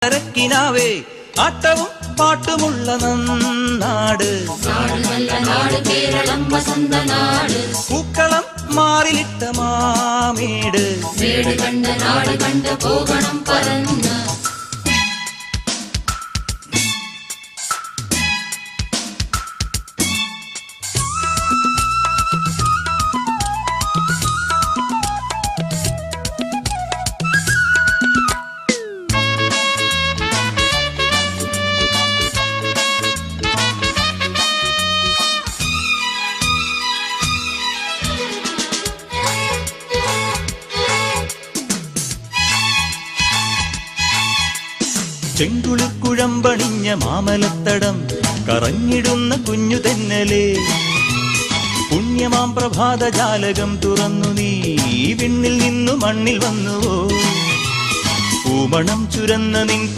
ിനാവേ ആട്ടവും പാട്ടുമുള്ള നന്നാട് പൂക്കളം മാറിലിട്ട മാമേട് പോകണം പറഞ്ഞ ചെങ്കുളിർ കുഴമ്പണിഞ്ഞ മാമലത്തടം കറഞ്ഞിടുന്ന കുഞ്ഞു തെന്നലേ പുണ്യമാം പ്രഭാത ജാലകം തുറന്നു നീ വിണ്ണിൽ നിന്നു മണ്ണിൽ വന്നുവോ പൂമണം ചുരന്ന നിൻ